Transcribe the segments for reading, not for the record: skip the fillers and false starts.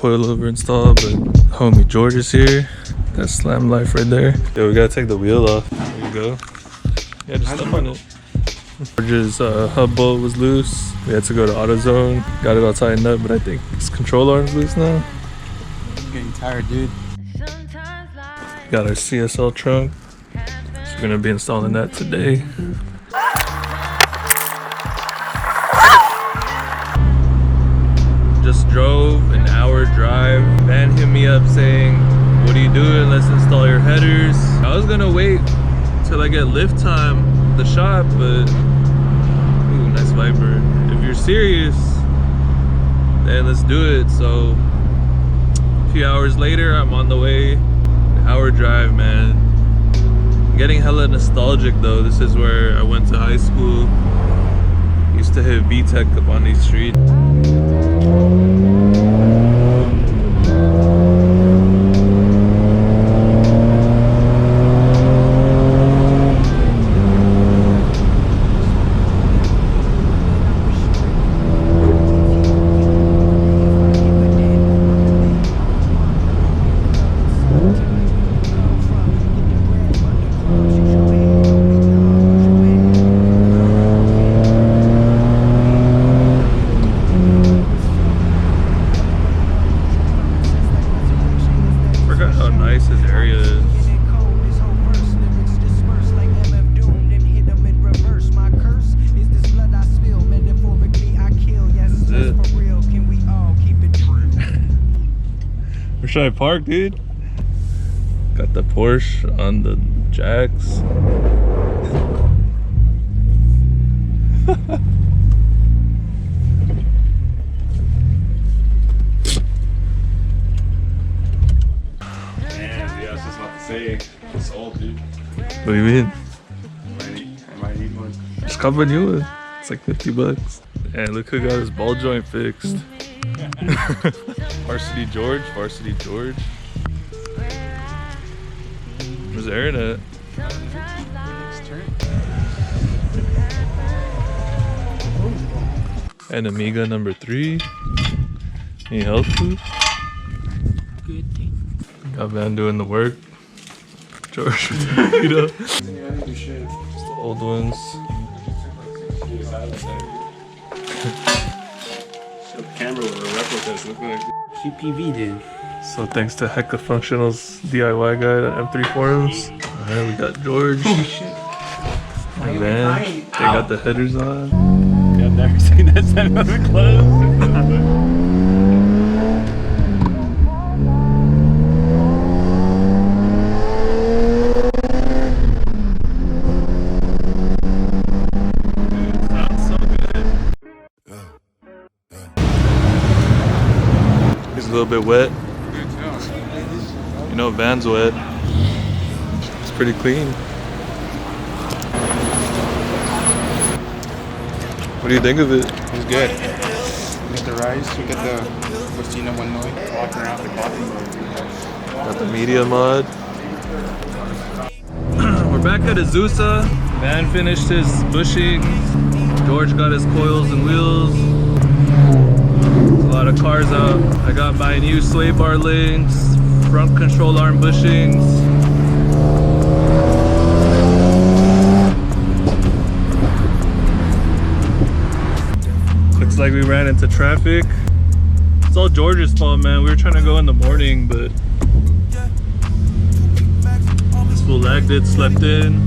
coilover installed, but homie George is here. That's slam life right there. Yo, we gotta take the wheel off. There you go. Yeah, just step on it. George's hub bolt was loose. We had to go to AutoZone. Got it all tightened up, but I think his control arm's loose now. I'm getting tired, dude. Got our CSL trunk. So we're gonna be installing that today. Just drove an hour drive. Van hit me up saying, "What are you doing? Let's install your headers." I was gonna wait till I get lift time at the shop, but ooh, nice Viper. If you're serious, then let's do it. So a few hours later, I'm on the way. An hour drive, man. Getting hella nostalgic though. This is where I went to high school. Used to hit B-Tech up on these streets. Where should I park, dude? Got the Porsche on the jacks. Man, yeah, I was just about to say, it's old, dude. What do you mean? I might need one. Just cop a new one. It's like 50 bucks. And look who got his ball joint fixed. Varsity George, Varsity George. Where's Aaron at? And Amiga number 3. Need help, food? Good. Got Van doing the work. George, you know? Just the old ones. The camera with a replicas look like CPV, dude. So thanks to Hecka Functional's DIY guide on M3 forums. Alright, we got George. Oh shit. And Van. They got the headers on. I've never seen that set of clothes. A little bit wet. You know, Van's wet. It's pretty clean. What do you think of it? It's good. We got the rice, we got the Cocina One Noy, walking around the coffee. Got the media mod. We're back at Azusa. Van finished his bushing. George got his coils and wheels. A lot of cars out. I got my new sway bar links, front control arm bushings. Looks like we ran into traffic. It's all George's fault, man. We were trying to go in the morning, but this fool lagged it, slept in.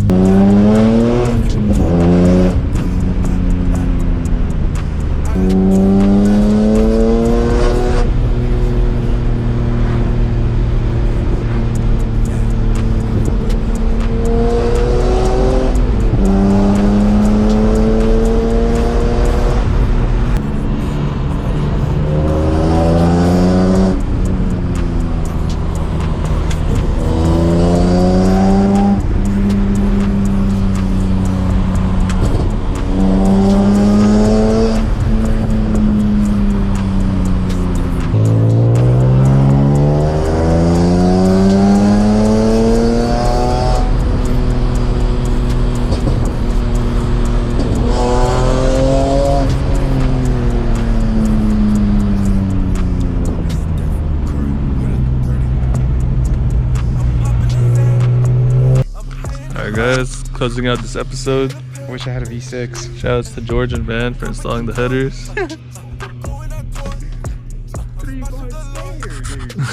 guys, closing out this episode. I wish I had a V6. Shoutouts to George and Van for installing the headers.